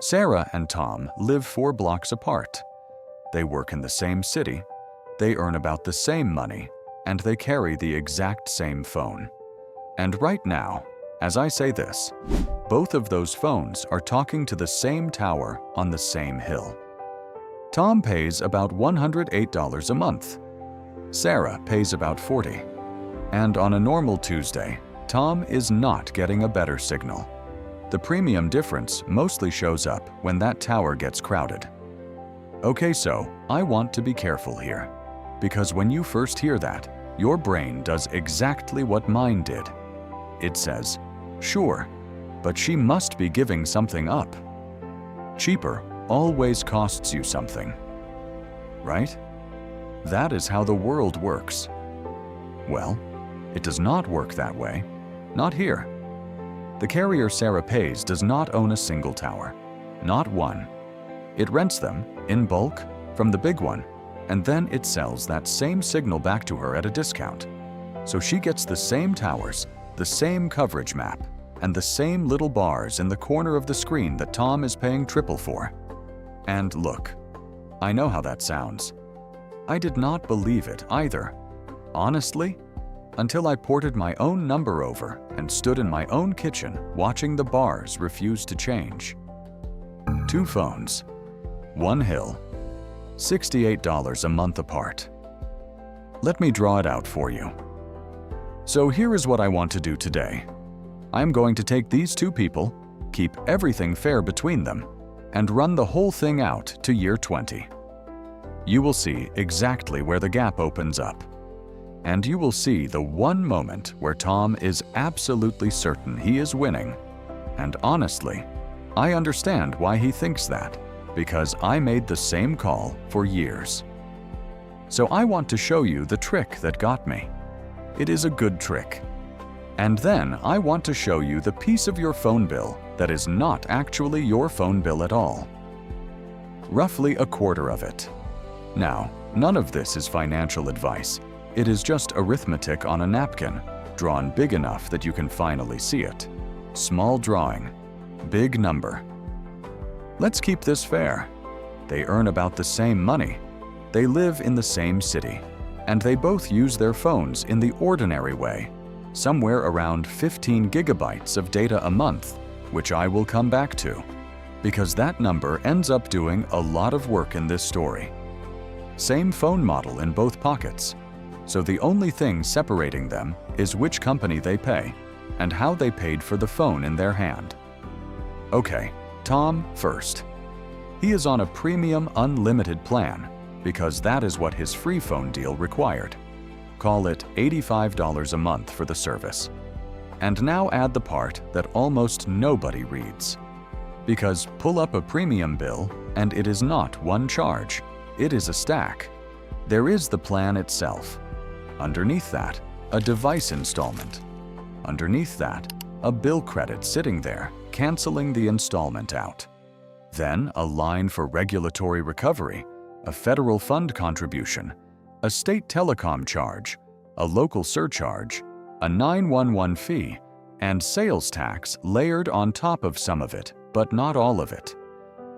Sarah and Tom live 4 blocks apart. They work in the same city, they earn about the same money, and they carry the exact same phone. And right now, as I say this, both of those phones are talking to the same tower on the same hill. Tom pays about $108 a month. Sarah pays about $40. And on a normal Tuesday, Tom is not getting a better signal. The premium difference mostly shows up when that tower gets crowded. Okay, so I want to be careful here, because when you first hear that, your brain does exactly what mine did. It says, sure, but she must be giving something up. Cheaper always costs you something, right? That is how the world works. Well, it does not work that way, not here. The carrier Sarah pays does not own a single tower, not one. It rents them, in bulk, from the big one, and then it sells that same signal back to her at a discount. So she gets the same towers, the same coverage map, and the same little bars in the corner of the screen that Tom is paying triple for. And look, I know how that sounds. I did not believe it either, honestly, until I ported my own number over and stood in my own kitchen watching the bars refuse to change. 2 phones, 1 hill, $68 a month apart. Let me draw it out for you. So here is what I want to do today. I'm going to take these 2 people, keep everything fair between them, and run the whole thing out to year 20. You will see exactly where the gap opens up. And you will see the one moment where Tom is absolutely certain he is winning. And honestly, I understand why he thinks that, because I made the same call for years. So I want to show you the trick that got me. It is a good trick. And then I want to show you the piece of your phone bill that is not actually your phone bill at all. Roughly a quarter of it. Now, none of this is financial advice. It is just arithmetic on a napkin, drawn big enough that you can finally see it. Small drawing, big number. Let's keep this fair. They earn about the same money. They live in the same city. And they both use their phones in the ordinary way, somewhere around 15 gigabytes of data a month, which I will come back to, because that number ends up doing a lot of work in this story. Same phone model in both pockets. So the only thing separating them is which company they pay and how they paid for the phone in their hand. Okay, Tom first. He is on a premium unlimited plan because that is what his free phone deal required. Call it $85 a month for the service. And now add the part that almost nobody reads. Because pull up a premium bill and it is not one charge, it is a stack. There is the plan itself. Underneath that, a device installment. Underneath that, a bill credit sitting there, canceling the installment out. Then a line for regulatory recovery, a federal fund contribution, a state telecom charge, a local surcharge, a 911 fee, and sales tax layered on top of some of it, but not all of it.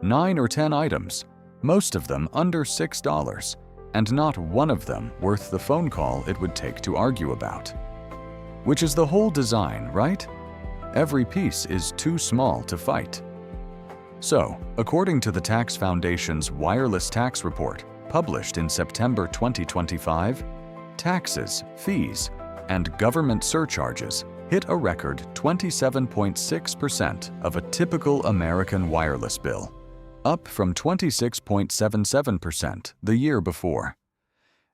9 or 10 items, most of them under $6. And not one of them worth the phone call it would take to argue about. Which is the whole design, right? Every piece is too small to fight. So, according to the Tax Foundation's Wireless Tax Report, published in September 2025, taxes, fees, and government surcharges hit a record 27.6% of a typical American wireless bill, up from 26.77% the year before.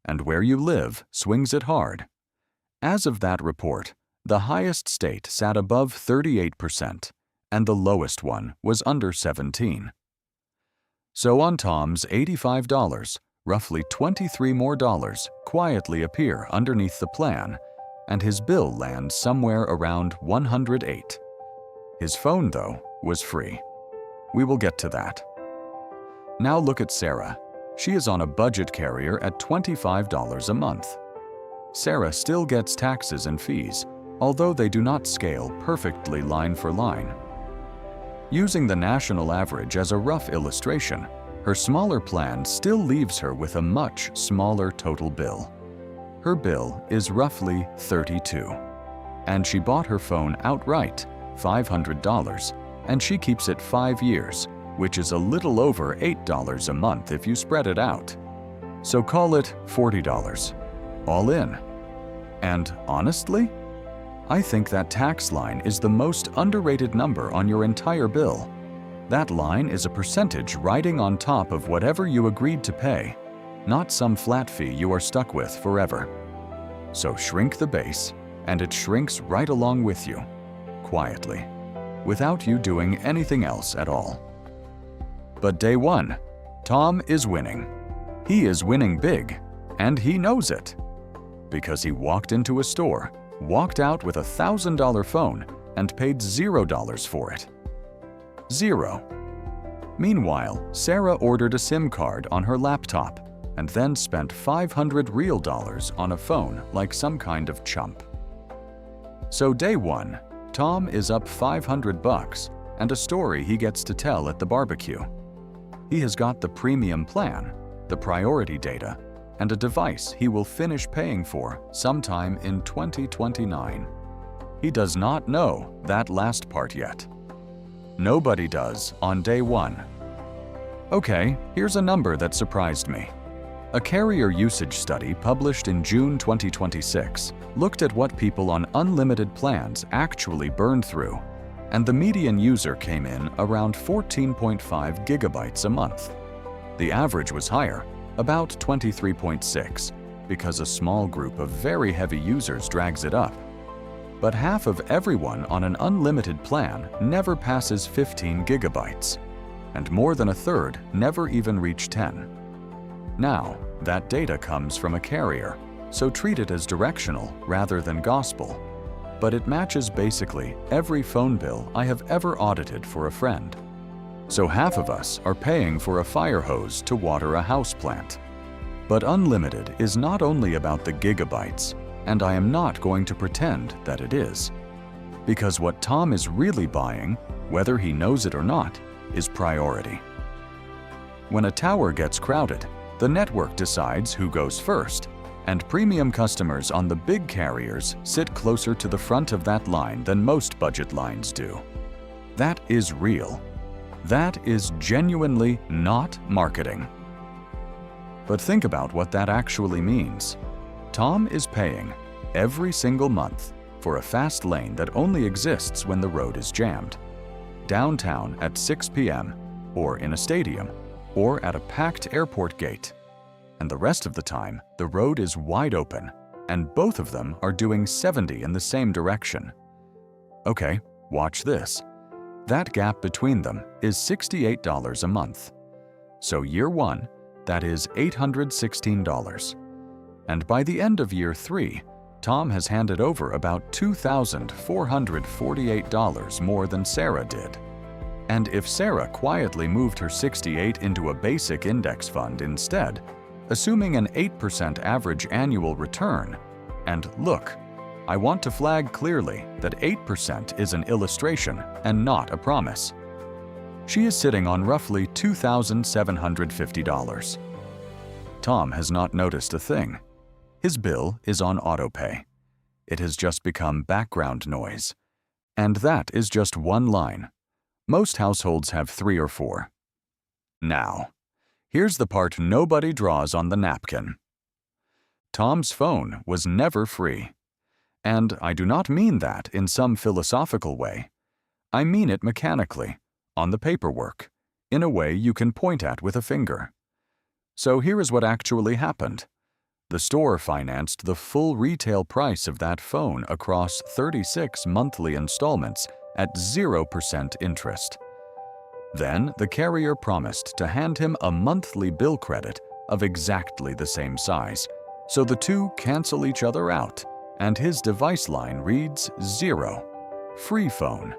And where you live swings it hard. As of that report, the highest state sat above 38%, and the lowest one was under 17%. So on Tom's $85, roughly $23 more quietly appear underneath the plan, and his bill lands somewhere around $108. His phone, though, was free. We will get to that. Now look at Sarah. She is on a budget carrier at $25 a month. Sarah still gets taxes and fees, although they do not scale perfectly line for line. Using the national average as a rough illustration, her smaller plan still leaves her with a much smaller total bill. Her bill is roughly $32, and she bought her phone outright, $500, and she keeps it 5 years, which is a little over $8 a month if you spread it out. So call it $40, all in. And honestly, I think that tax line is the most underrated number on your entire bill. That line is a percentage riding on top of whatever you agreed to pay, not some flat fee you are stuck with forever. So shrink the base, and it shrinks right along with you, quietly, without you doing anything else at all. But day one, Tom is winning. He is winning big, and he knows it. Because he walked into a store, walked out with a $1,000 phone, and paid $0 for it. Zero. Meanwhile, Sarah ordered a SIM card on her laptop and then spent $500 real on a phone like some kind of chump. So day one, Tom is up $500 and a story he gets to tell at the barbecue. He has got the premium plan, the priority data, and a device he will finish paying for sometime in 2029. He does not know that last part yet. Nobody does on day one. Okay, here's a number that surprised me. A carrier usage study published in June 2026 looked at what people on unlimited plans actually burned through, and the median user came in around 14.5 gigabytes a month. The average was higher, about 23.6, because a small group of very heavy users drags it up. But half of everyone on an unlimited plan never passes 15 gigabytes, and more than a third never even reach 10. Now, that data comes from a carrier, so treat it as directional rather than gospel. But it matches basically every phone bill I have ever audited for a friend. So half of us are paying for a fire hose to water a houseplant. But unlimited is not only about the gigabytes, and I am not going to pretend that it is. Because what Tom is really buying, whether he knows it or not, is priority. When a tower gets crowded, the network decides who goes first, and premium customers on the big carriers sit closer to the front of that line than most budget lines do. That is real. That is genuinely not marketing. But think about what that actually means. Tom is paying every single month for a fast lane that only exists when the road is jammed, downtown at 6 p.m., or in a stadium, or at a packed airport gate. And the rest of the time, the road is wide open, and both of them are doing 70 in the same direction. Okay, watch this. That gap between them is $68 a month. So year one, that is $816. And by the end of year 3, Tom has handed over about $2,448 more than Sarah did. And if Sarah quietly moved her $68 into a basic index fund instead, assuming an 8% average annual return, and look, I want to flag clearly that 8% is an illustration and not a promise. She is sitting on roughly $2,750. Tom has not noticed a thing. His bill is on autopay. It has just become background noise. And that is just one line. Most households have 3 or 4. Now, here's the part nobody draws on the napkin. Tom's phone was never free. And I do not mean that in some philosophical way. I mean it mechanically, on the paperwork, in a way you can point at with a finger. So here is what actually happened. The store financed the full retail price of that phone across 36 monthly installments at 0% interest. Then the carrier promised to hand him a monthly bill credit of exactly the same size, so the two cancel each other out, and his device line reads 0, free phone.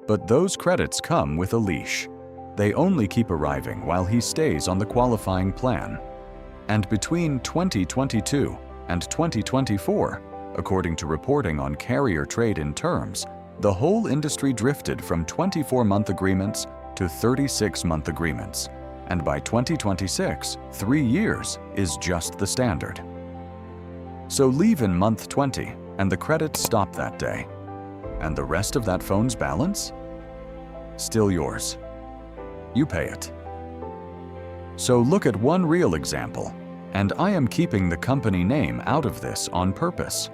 But those credits come with a leash. They only keep arriving while he stays on the qualifying plan. And between 2022 and 2024, according to reporting on carrier trade-in terms, the whole industry drifted from 24-month agreements to 36-month agreements, and by 2026, 3 years is just the standard. So leave in month 20 and the credits stop that day. And the rest of that phone's balance? Still yours. You pay it. So look at one real example, and I am keeping the company name out of this on purpose.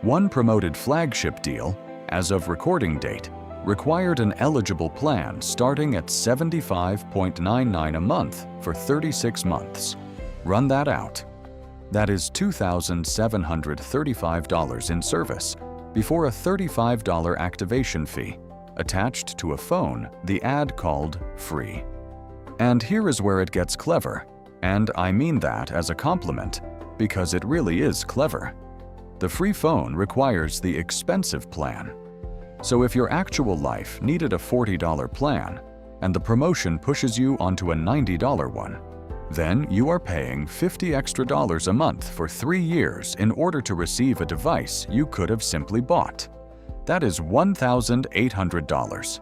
One promoted flagship deal, as of recording date, required an eligible plan starting at $75.99 a month for 36 months. Run that out. That is $2,735 in service before a $35 activation fee, attached to a phone the ad called free. And here is where it gets clever, and I mean that as a compliment because it really is clever. The free phone requires the expensive plan. So if your actual life needed a $40 plan and the promotion pushes you onto a $90 one, then you are paying $50 extra a month for 3 years in order to receive a device you could have simply bought. That is $1,800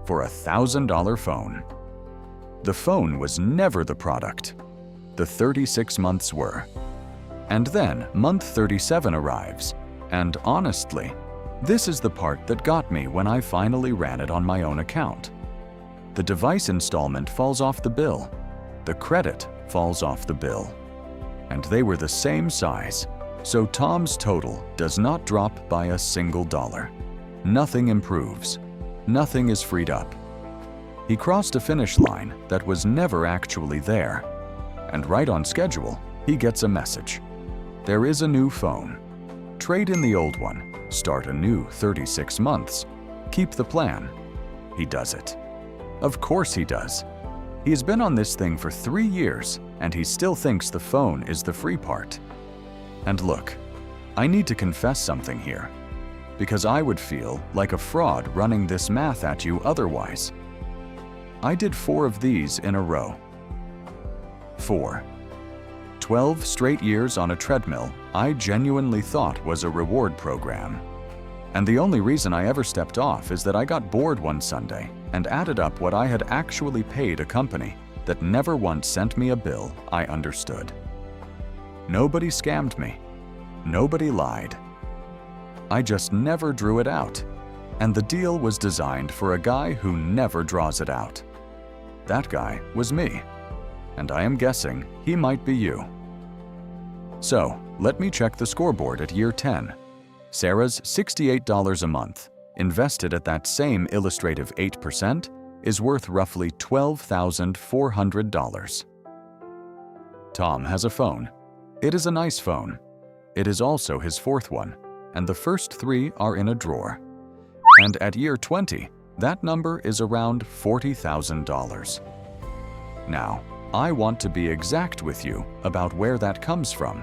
for a $1,000 phone. The phone was never the product. The 36 months were. And then month 37 arrives, and honestly, this is the part that got me when I finally ran it on my own account. The device installment falls off the bill. The credit falls off the bill. And they were the same size, so Tom's total does not drop by a single dollar. Nothing improves. Nothing is freed up. He crossed a finish line that was never actually there. And right on schedule, he gets a message. There is a new phone. Trade in the old one. Start a new 36 months. Keep the plan. He does it. Of course he does. He's been on this thing for 3 years, and he still thinks the phone is the free part. And look, I need to confess something here, because I would feel like a fraud running this math at you otherwise. I did 4 of these in a row. 4. 12 straight years on a treadmill I genuinely thought was a reward program. And the only reason I ever stepped off is that I got bored one Sunday and added up what I had actually paid a company that never once sent me a bill I understood. Nobody scammed me. Nobody lied. I just never drew it out, and the deal was designed for a guy who never draws it out. That guy was me, and I am guessing he might be you. So, let me check the scoreboard at year 10. Sarah's $68 a month, invested at that same illustrative 8%, is worth roughly $12,400. Tom has a phone. It is a nice phone. It is also his 4th one, and the first 3 are in a drawer. And at year 20, that number is around $40,000. Now, I want to be exact with you about where that comes from,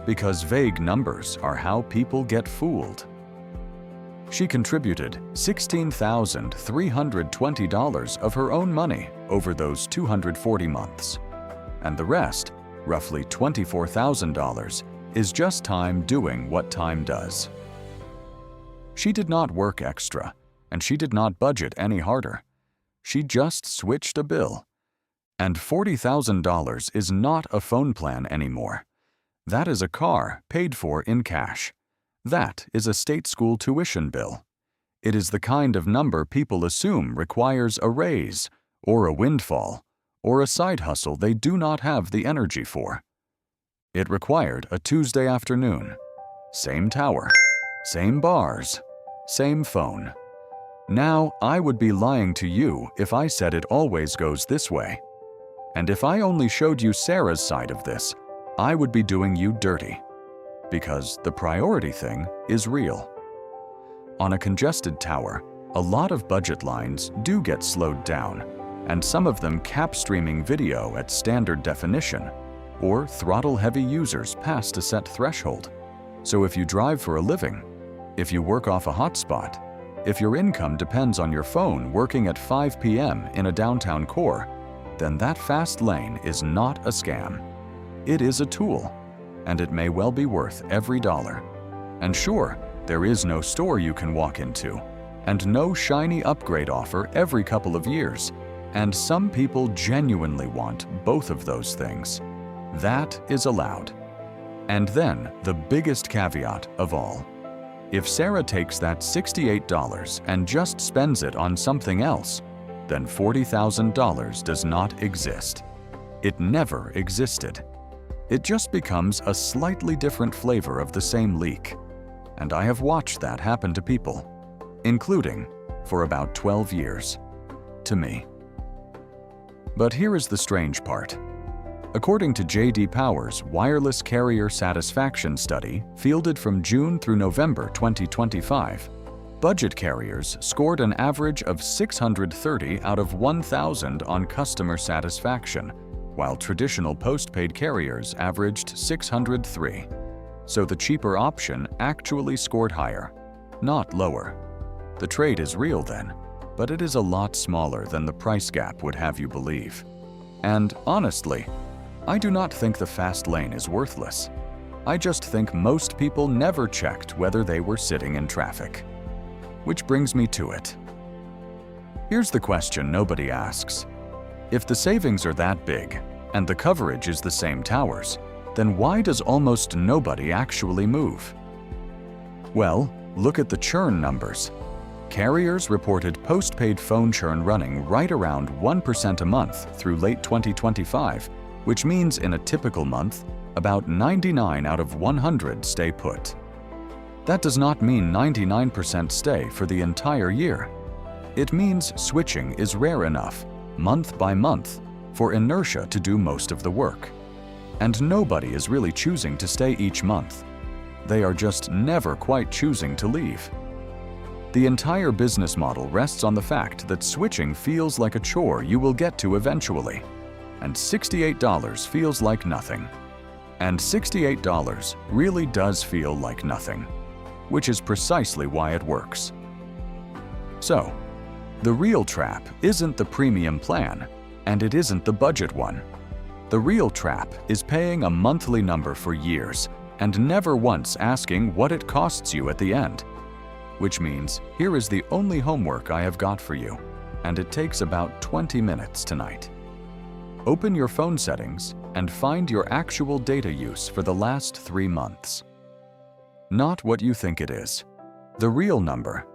because vague numbers are how people get fooled. She contributed $16,320 of her own money over those 240 months, and the rest, roughly $24,000, is just time doing what time does. She did not work extra, and she did not budget any harder. She just switched a bill. And $40,000 is not a phone plan anymore. That is a car paid for in cash. That is a state school tuition bill. It is the kind of number people assume requires a raise, or a windfall, or a side hustle they do not have the energy for. It required a Tuesday afternoon. Same tower, same bars, same phone. Now, I would be lying to you if I said it always goes this way. And if I only showed you Sarah's side of this, I would be doing you dirty. Because the priority thing is real. On a congested tower, a lot of budget lines do get slowed down, and some of them cap streaming video at standard definition, or throttle heavy users past a set threshold. So if you drive for a living, if you work off a hotspot, if your income depends on your phone working at 5 p.m. in a downtown core, then that fast lane is not a scam. It is a tool, and it may well be worth every dollar. And sure, there is no store you can walk into. and no shiny upgrade offer every couple of years. And some people genuinely want both of those things. That is allowed. And then the biggest caveat of all. If Sarah takes that $68 and just spends it on something else, then $40,000 does not exist. It never existed. It just becomes a slightly different flavor of the same leak. And I have watched that happen to people, including, for about 12 years, to me. But here is the strange part. According to J.D. Power's Wireless Carrier Satisfaction Study, fielded from June through November 2025, budget carriers scored an average of 630 out of 1,000 on customer satisfaction, while traditional postpaid carriers averaged 603. So the cheaper option actually scored higher, not lower. The trade is real then, but it is a lot smaller than the price gap would have you believe. And honestly, I do not think the fast lane is worthless. I just think most people never checked whether they were sitting in traffic. Which brings me to it. Here's the question nobody asks. If the savings are that big, and the coverage is the same towers, then why does almost nobody actually move? Well, look at the churn numbers. Carriers reported postpaid phone churn running right around 1% a month through late 2025, which means in a typical month, about 99 out of 100 stay put. That does not mean 99% stay for the entire year. It means switching is rare enough, month by month, for inertia to do most of the work. And nobody is really choosing to stay each month. They are just never quite choosing to leave. The entire business model rests on the fact that switching feels like a chore you will get to eventually. And $68 feels like nothing. And $68 really does feel like nothing, which is precisely why it works. So, the real trap isn't the premium plan, and it isn't the budget one. The real trap is paying a monthly number for years and never once asking what it costs you at the end. Which means, here is the only homework I have got for you, and it takes about 20 minutes tonight. Open your phone settings and find your actual data use for the last 3 months. Not what you think it is, the real number.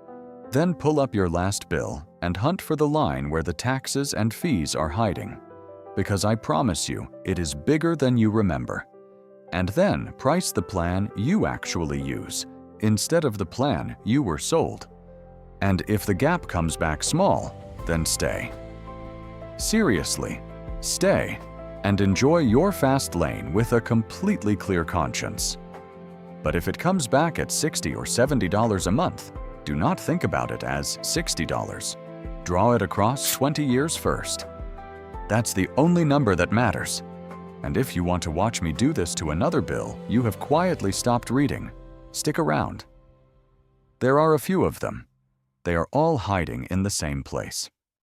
Then pull up your last bill and hunt for the line where the taxes and fees are hiding, because I promise you it is bigger than you remember. And then price the plan you actually use instead of the plan you were sold. And if the gap comes back small, then stay. Seriously, stay and enjoy your fast lane with a completely clear conscience. But if it comes back at $60 or $70 a month, do not think about it as $60. Draw it across 20 years first. That's the only number that matters. And if you want to watch me do this to another bill you have quietly stopped reading, stick around. There are a few of them. They are all hiding in the same place.